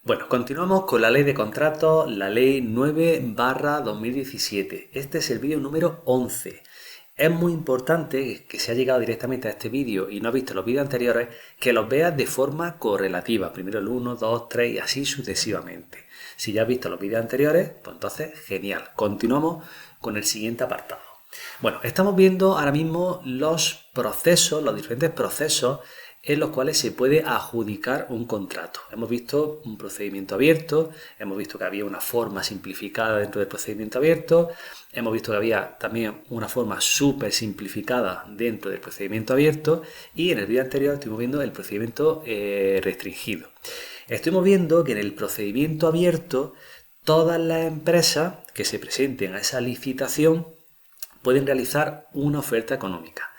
Bueno, continuamos con la ley de contratos, la ley 9/2017. Este es el vídeo número 11. Es muy importante que si has llegado directamente a este vídeo y no has visto los vídeos anteriores, que los veas de forma correlativa. Primero el 1, 2, 3 y así sucesivamente. Si ya has visto los vídeos anteriores, pues entonces genial. Continuamos con el siguiente apartado. Bueno, estamos viendo ahora mismo los procesos, los diferentes procesos en los cuales se puede adjudicar un contrato. Hemos visto un procedimiento abierto, hemos visto que había una forma simplificada dentro del procedimiento abierto, hemos visto que había también una forma súper simplificada dentro del procedimiento abierto y en el vídeo anterior estuvimos viendo el procedimiento restringido. Estuvimos viendo que en el procedimiento abierto todas las empresas que se presenten a esa licitación pueden realizar una oferta económica.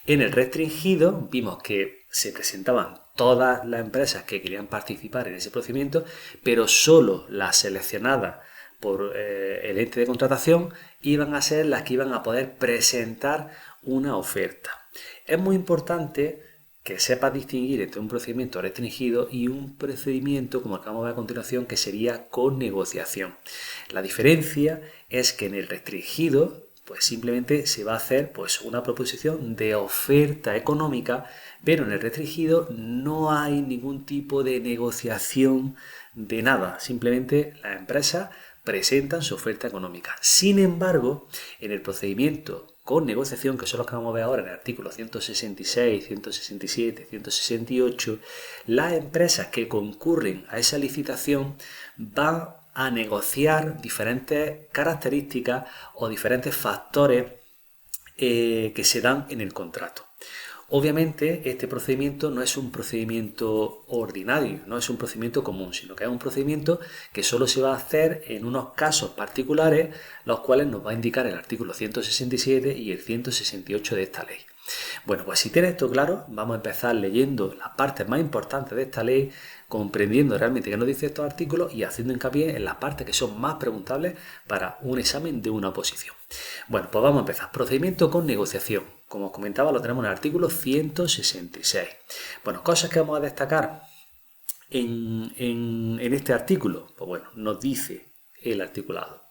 En el restringido vimos que se presentaban todas las empresas que querían participar en ese procedimiento, pero solo las seleccionadas por el ente de contratación iban a ser las que iban a poder presentar una oferta. Es muy importante que sepas distinguir entre un procedimiento restringido y un procedimiento, como acabamos de ver a continuación, que sería con negociación. La diferencia es que en el restringido pues simplemente se va a hacer pues una proposición de oferta económica, pero en el restringido no hay ningún tipo de negociación de nada, simplemente las empresas presentan su oferta económica. Sin embargo, en el procedimiento con negociación, que son los que vamos a ver ahora en el artículo 166, 167, 168, las empresas que concurren a esa licitación van a negociar diferentes características o diferentes factores que se dan en el contrato. Obviamente este procedimiento no es un procedimiento ordinario, no es un procedimiento común, sino que es un procedimiento que solo se va a hacer en unos casos particulares, los cuales nos va a indicar el artículo 167 y el 168 de esta ley. Bueno, pues si tienes esto claro, vamos a empezar leyendo las partes más importantes de esta ley, comprendiendo realmente qué nos dice estos artículos y haciendo hincapié en las partes que son más preguntables para un examen de una oposición. Bueno, pues vamos a empezar. Procedimiento con negociación. Como os comentaba, lo tenemos en el artículo 166. Bueno, cosas que vamos a destacar en este artículo. Pues bueno, nos dice el articulado.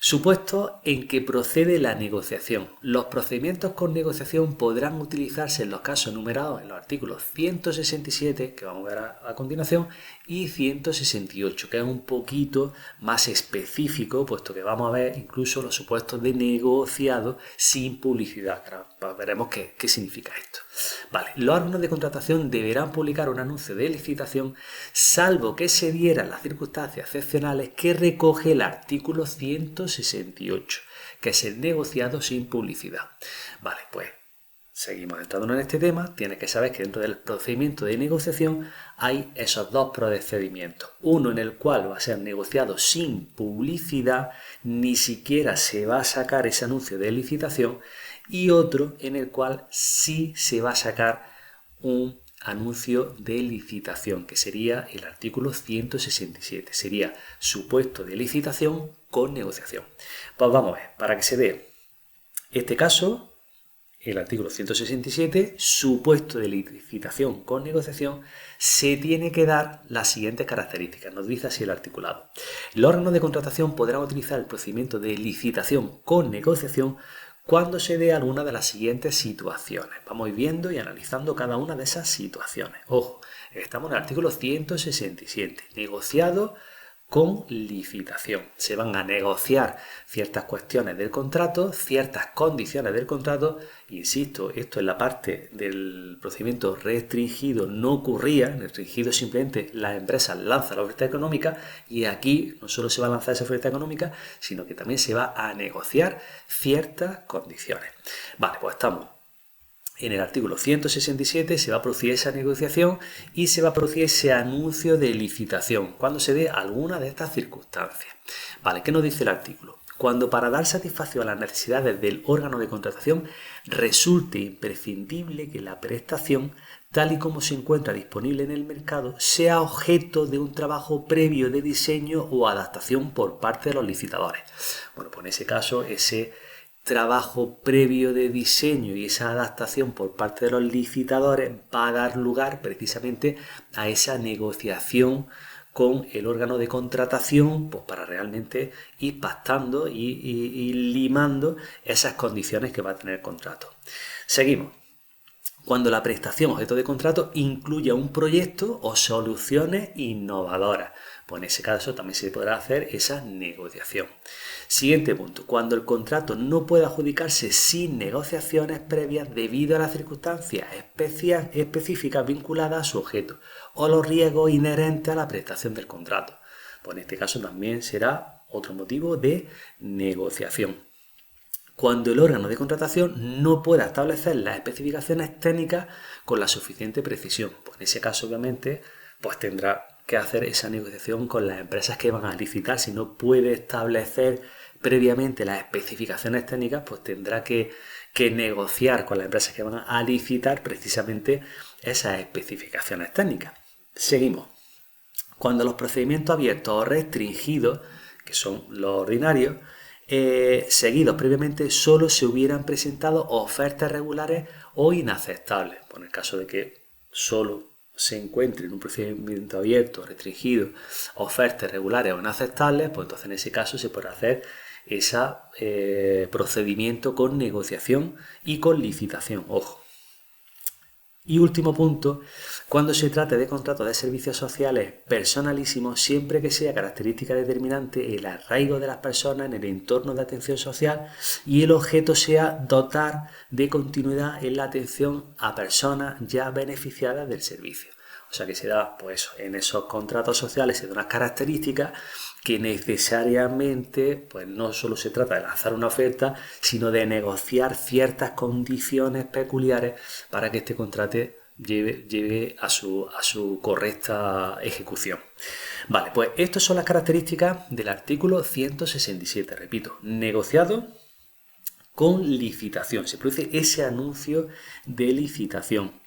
Supuesto en que procede la negociación. Los procedimientos con negociación podrán utilizarse en los casos enumerados en los artículos 167, que vamos a ver a continuación, y 168, que es un poquito más específico, puesto que vamos a ver incluso los supuestos de negociado sin publicidad. Veremos qué significa esto. Vale, los órganos de contratación deberán publicar un anuncio de licitación, salvo que se dieran las circunstancias excepcionales que recoge el artículo 168, que es el negociado sin publicidad. Vale, pues seguimos entrando en este tema. Tienes que saber que dentro del procedimiento de negociación hay esos dos procedimientos. Uno en el cual va a ser negociado sin publicidad, ni siquiera se va a sacar ese anuncio de licitación, y otro en el cual sí se va a sacar un anuncio de licitación, que sería el artículo 167. Sería supuesto de licitación con negociación. Pues vamos a ver, para que se dé este caso, el artículo 167, supuesto de licitación con negociación, se tiene que dar las siguientes características. Nos dice así el articulado. Los órganos de contratación podrán utilizar el procedimiento de licitación con negociación cuando se dé alguna de las siguientes situaciones. Vamos a ir viendo y analizando cada una de esas situaciones. Ojo, estamos en el artículo 167, negociado con licitación. Se van a negociar ciertas cuestiones del contrato, ciertas condiciones del contrato. Insisto, esto en la parte del procedimiento restringido no ocurría. En el restringido simplemente las empresas lanzan la oferta económica, y aquí no solo se va a lanzar esa oferta económica, sino que también se va a negociar ciertas condiciones. Vale, pues estamos en el artículo 167, se va a producir esa negociación y se va a producir ese anuncio de licitación cuando se dé alguna de estas circunstancias. Vale, ¿qué nos dice el artículo? Cuando para dar satisfacción a las necesidades del órgano de contratación resulte imprescindible que la prestación, tal y como se encuentra disponible en el mercado, sea objeto de un trabajo previo de diseño o adaptación por parte de los licitadores. Bueno, pues en ese caso, ese trabajo previo de diseño y esa adaptación por parte de los licitadores va a dar lugar precisamente a esa negociación con el órgano de contratación, pues para realmente ir pactando y limando esas condiciones que va a tener el contrato. Seguimos. Cuando la prestación objeto de contrato incluya un proyecto o soluciones innovadoras, pues en ese caso también se podrá hacer esa negociación. Siguiente punto, cuando el contrato no pueda adjudicarse sin negociaciones previas debido a las circunstancias específicas vinculadas a su objeto o los riesgos inherentes a la prestación del contrato. Pues en este caso también será otro motivo de negociación. Cuando el órgano de contratación no pueda establecer las especificaciones técnicas con la suficiente precisión. Pues en ese caso, obviamente, pues tendrá que hacer esa negociación con las empresas que van a licitar. Si no puede establecer previamente las especificaciones técnicas, pues tendrá que negociar con las empresas que van a licitar precisamente esas especificaciones técnicas. Seguimos. Cuando los procedimientos abiertos o restringidos, que son los ordinarios, seguidos previamente solo se hubieran presentado ofertas regulares o inaceptables. Por el caso de que solo se encuentre en un procedimiento abierto, restringido, ofertas regulares o inaceptables, pues entonces en ese caso se podrá hacer ese procedimiento con negociación y con licitación. Ojo. Y último punto, cuando se trate de contratos de servicios sociales personalísimos, siempre que sea característica determinante el arraigo de las personas en el entorno de atención social y el objeto sea dotar de continuidad en la atención a personas ya beneficiadas del servicio. O sea que se da, pues en esos contratos sociales se da unas características que necesariamente pues no solo se trata de lanzar una oferta, sino de negociar ciertas condiciones peculiares para que este contrato lleve a su correcta ejecución. Vale, pues estas son las características del artículo 167, repito, negociado con licitación. Se produce ese anuncio de licitación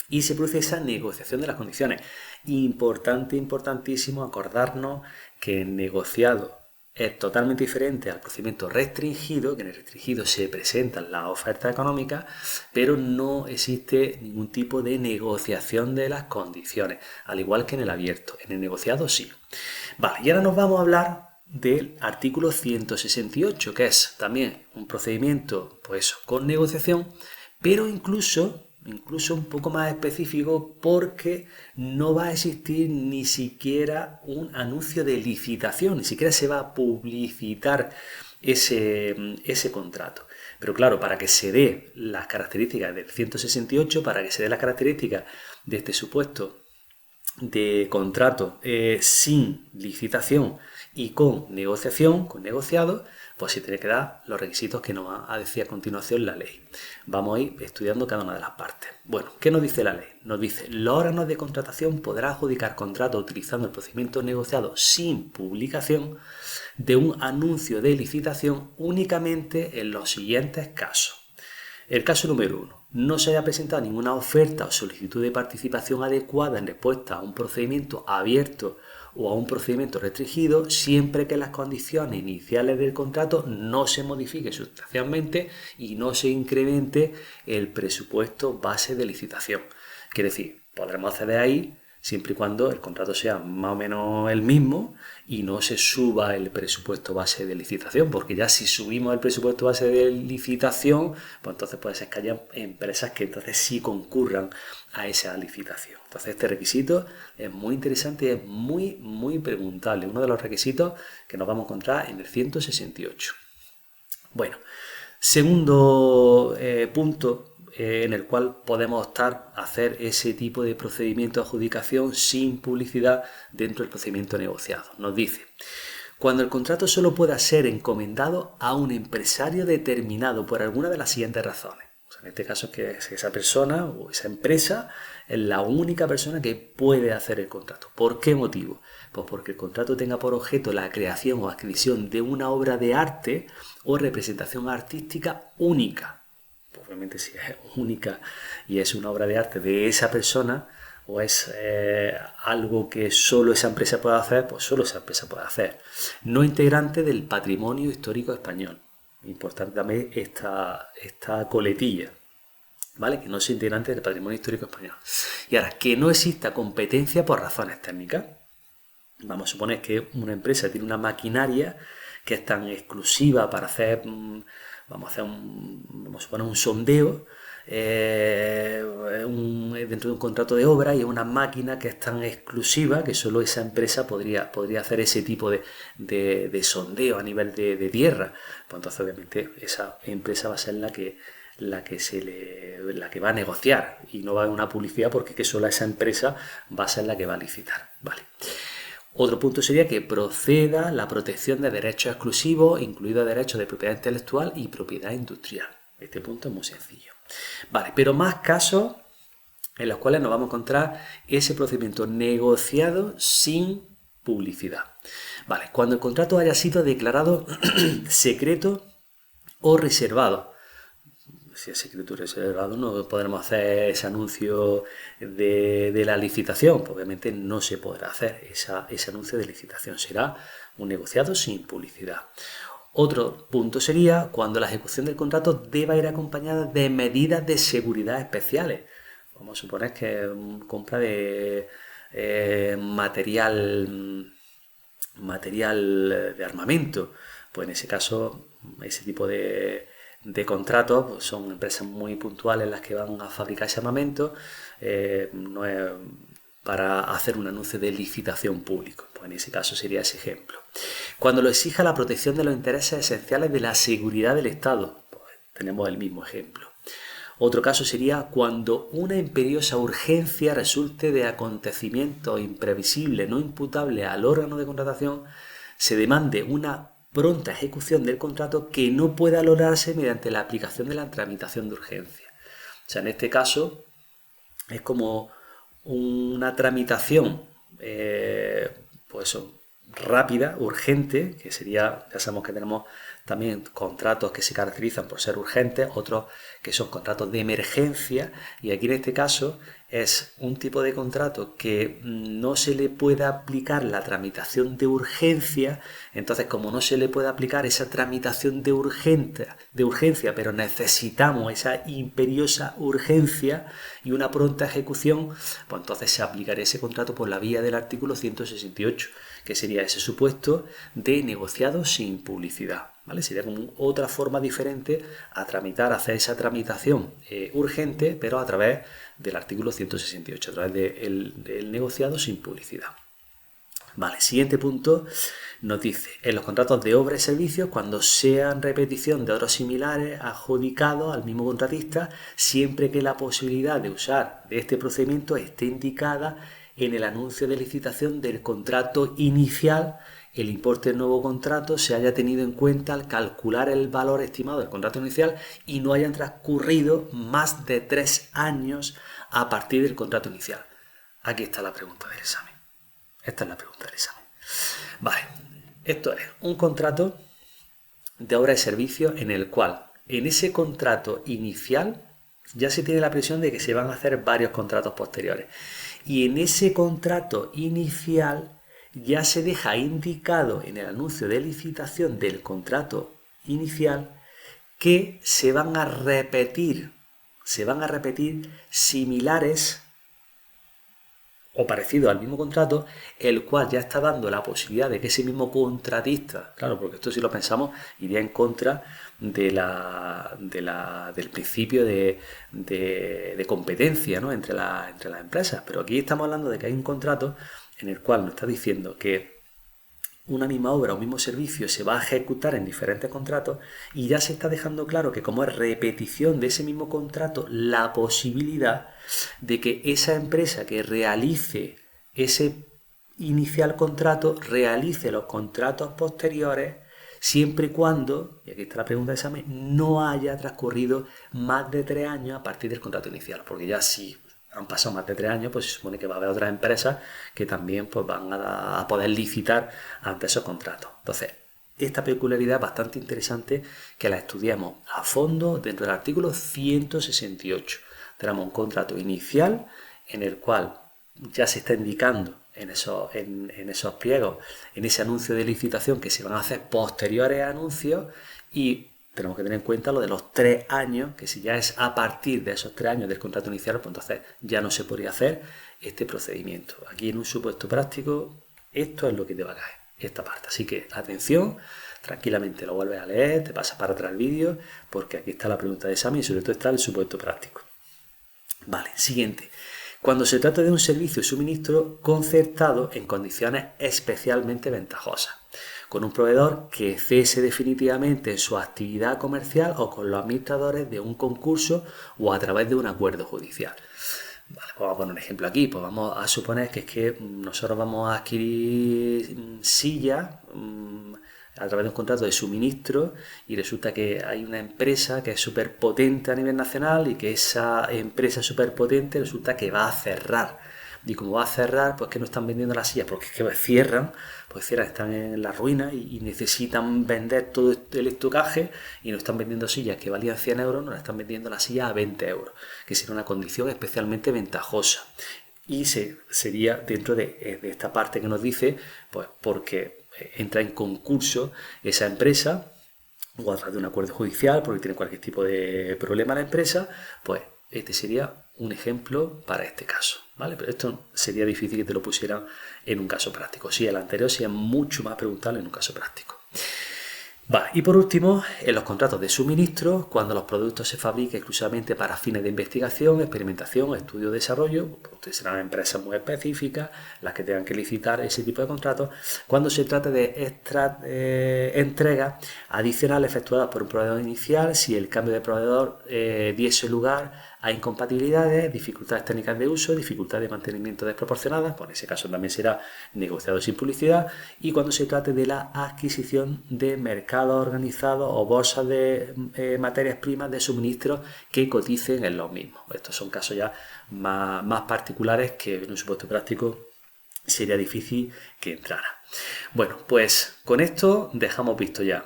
y se produce esa negociación de las condiciones. Importantísimo acordarnos que el negociado es totalmente diferente al procedimiento restringido, que en el restringido se presentan las ofertas económicas, pero no existe ningún tipo de negociación de las condiciones, al igual que en el abierto. En el negociado sí. Vale, y ahora nos vamos a hablar del artículo 168, que es también un procedimiento pues, con negociación, pero incluso un poco más específico porque no va a existir ni siquiera un anuncio de licitación, ni siquiera se va a publicitar ese contrato. Pero claro, para que se dé las características del 168, para que se dé las características de este supuesto de contrato sin licitación y con negociación, con negociado, pues se tiene que dar los requisitos que nos va a decir a continuación la ley. Vamos a ir estudiando cada una de las partes. Bueno, ¿qué nos dice la ley? Nos dice, los órganos de contratación podrán adjudicar contratos utilizando el procedimiento negociado sin publicación de un anuncio de licitación únicamente en los siguientes casos. El caso número 1. No se haya presentado ninguna oferta o solicitud de participación adecuada en respuesta a un procedimiento abierto o a un procedimiento restringido, siempre que las condiciones iniciales del contrato no se modifiquen sustancialmente y no se incremente el presupuesto base de licitación. Quiere decir, podremos acceder ahí siempre y cuando el contrato sea más o menos el mismo y no se suba el presupuesto base de licitación, porque ya si subimos el presupuesto base de licitación, pues entonces puede ser que haya empresas que entonces sí concurran a esa licitación. Entonces este requisito es muy interesante y es muy preguntable, uno de los requisitos que nos vamos a encontrar en el 168. Bueno, segundo punto en el cual podemos optar a hacer ese tipo de procedimiento de adjudicación sin publicidad dentro del procedimiento negociado. Nos dice, cuando el contrato solo pueda ser encomendado a un empresario determinado por alguna de las siguientes razones. O sea, en este caso es que esa persona o esa empresa es la única persona que puede hacer el contrato. ¿Por qué motivo? Pues porque el contrato tenga por objeto la creación o adquisición de una obra de arte o representación artística única. Obviamente si es única y es una obra de arte de esa persona o es algo que solo esa empresa puede hacer, pues solo esa empresa puede hacer. No integrante del patrimonio histórico español. Importante también esta coletilla, ¿vale? Que no sea integrante del patrimonio histórico español. Y ahora, que no exista competencia por razones técnicas. Vamos a suponer que una empresa tiene una maquinaria que es tan exclusiva para hacer, vamos a suponer un sondeo dentro de un contrato de obra, y es una máquina que es tan exclusiva que solo esa empresa podría hacer ese tipo de sondeo a nivel de tierra. Pues entonces obviamente esa empresa va a ser la que va a negociar, y no va a haber una publicidad, porque que solo esa empresa va a ser la que va a licitar. Vale. Otro punto sería que proceda la protección de derechos exclusivos, incluidos derechos de propiedad intelectual y propiedad industrial. Este punto es muy sencillo. Vale, pero más casos en los cuales nos vamos a encontrar ese procedimiento negociado sin publicidad. Vale, cuando el contrato haya sido declarado secreto o reservado. Si es secreto y reservado, no podremos hacer ese anuncio de la licitación. Pues obviamente no se podrá hacer ese anuncio de licitación. Será un negociado sin publicidad. Otro punto sería cuando la ejecución del contrato deba ir acompañada de medidas de seguridad especiales. Vamos a suponer que es compra de material de armamento. Pues en ese caso, ese tipo de contratos pues son empresas muy puntuales las que van a fabricar ese armamento. No es para hacer un anuncio de licitación público. Pues en ese caso sería ese ejemplo. Cuando lo exija la protección de los intereses esenciales de la seguridad del Estado, pues tenemos el mismo ejemplo. Otro caso sería cuando una imperiosa urgencia resulte de acontecimientos imprevisibles no imputables al órgano de contratación, se demande una pronta ejecución del contrato que no pueda lograrse mediante la aplicación de la tramitación de urgencia. O sea, en este caso es como una tramitación rápida, urgente, que sería, ya sabemos que tenemos también contratos que se caracterizan por ser urgentes, otros que son contratos de emergencia, y aquí en este caso es un tipo de contrato que no se le puede aplicar la tramitación de urgencia. Entonces, como no se le puede aplicar esa tramitación de urgencia, pero necesitamos esa imperiosa urgencia y una pronta ejecución, pues entonces se aplicaría ese contrato por la vía del artículo 168, que sería ese supuesto de negociado sin publicidad. ¿Vale? Sería como otra forma diferente a hacer esa tramitación urgente, pero a través del artículo 168, a través del negociado sin publicidad. Vale, siguiente punto nos dice, en los contratos de obra y servicios, cuando sean repetición de otros similares adjudicados al mismo contratista, siempre que la posibilidad de usar de este procedimiento esté indicada en el anuncio de licitación del contrato inicial, el importe del nuevo contrato se haya tenido en cuenta al calcular el valor estimado del contrato inicial y no hayan transcurrido más de 3 años a partir del contrato inicial. Aquí está la pregunta del examen. Esta es la pregunta del examen. Vale, esto es un contrato de obra y servicio en el cual en ese contrato inicial ya se tiene la previsión de que se van a hacer varios contratos posteriores. Y en ese contrato inicial ya se deja indicado en el anuncio de licitación del contrato inicial que se van a repetir similares o parecidos al mismo contrato, el cual ya está dando la posibilidad de que ese mismo contratista, claro, porque esto si lo pensamos iría en contra del principio de competencia, ¿no? entre las empresas, pero aquí estamos hablando de que hay un contrato en el cual nos está diciendo que una misma obra o mismo servicio se va a ejecutar en diferentes contratos, y ya se está dejando claro que como es repetición de ese mismo contrato, la posibilidad de que esa empresa que realice ese inicial contrato realice los contratos posteriores siempre y cuando, y aquí está la pregunta de examen, no haya transcurrido más de 3 años a partir del contrato inicial, porque ya si han pasado más de 3 años, pues se supone que va a haber otras empresas que también pues, van a poder licitar ante esos contratos. Entonces, esta peculiaridad es bastante interesante que la estudiemos a fondo dentro del artículo 168. Tenemos un contrato inicial en el cual ya se está indicando en esos pliegos, en ese anuncio de licitación, que se van a hacer posteriores anuncios, y tenemos que tener en cuenta lo de los 3 años, que si ya es a partir de esos 3 años del contrato inicial, pues entonces ya no se podría hacer este procedimiento. Aquí en un supuesto práctico Esto es lo que te va a caer, esta parte. Así que atención, tranquilamente lo vuelves a leer, te pasas para atrás el vídeo, porque aquí está la pregunta de examen y sobre todo está el supuesto práctico. Vale, siguiente. Cuando se trata de un servicio o suministro concertado en condiciones especialmente ventajosas, con un proveedor que cese definitivamente su actividad comercial o con los administradores de un concurso o a través de un acuerdo judicial. Vale, pues vamos a poner un ejemplo aquí. Pues vamos a suponer que es que nosotros vamos a adquirir sillas a través de un contrato de suministro y resulta que hay una empresa que es súper potente a nivel nacional y que esa empresa súper potente resulta que va a cerrar. Y como va a cerrar, pues que no están vendiendo las sillas, porque es que cierran, están en la ruina y necesitan vender todo el estocaje y no están vendiendo sillas que valían 100 euros, no están vendiendo las sillas a 20 euros, que sería una condición especialmente ventajosa. Y sería dentro de esta parte que nos dice, pues porque entra en concurso esa empresa o a través de un acuerdo judicial porque tiene cualquier tipo de problema la empresa, pues este sería un ejemplo para este caso, ¿vale? Pero esto sería difícil que te lo pusieran en un caso práctico. Sí, el anterior sería mucho más preguntable en un caso práctico. Vale, y por último, en los contratos de suministro, cuando los productos se fabriquen exclusivamente para fines de investigación, experimentación, estudio, desarrollo, pues serán empresas muy específicas las que tengan que licitar ese tipo de contratos, cuando se trate de entregas adicionales efectuadas por un proveedor inicial, si el cambio de proveedor diese lugar a incompatibilidades, dificultades técnicas de uso, dificultades de mantenimiento desproporcionadas, pues en ese caso también será negociado sin publicidad, y cuando se trate de la adquisición de mercados organizados o bolsas de materias primas de suministros que coticen en los mismos. Estos son casos ya más particulares que en un supuesto práctico sería difícil que entrara. Bueno, pues con esto dejamos visto ya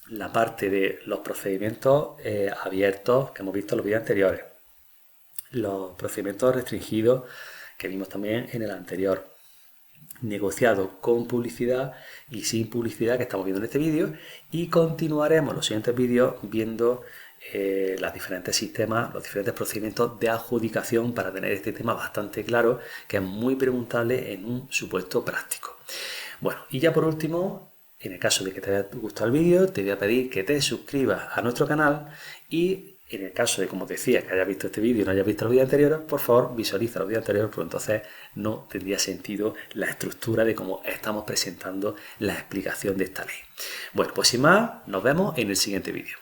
la parte de los procedimientos abiertos que hemos visto en los vídeos anteriores, los procedimientos restringidos que vimos también en el anterior, negociado con publicidad y sin publicidad que estamos viendo en este vídeo, y continuaremos los siguientes vídeos viendo los diferentes sistemas, los diferentes procedimientos de adjudicación para tener este tema bastante claro, que es muy preguntable en un supuesto práctico. Bueno, y ya por último, en el caso de que te haya gustado el vídeo, te voy a pedir que te suscribas a nuestro canal y en el caso de, como te decía, que hayas visto este vídeo y no hayas visto los vídeos anteriores, por favor visualiza los vídeos anteriores, porque entonces no tendría sentido la estructura de cómo estamos presentando la explicación de esta ley. Bueno, pues sin más, nos vemos en el siguiente vídeo.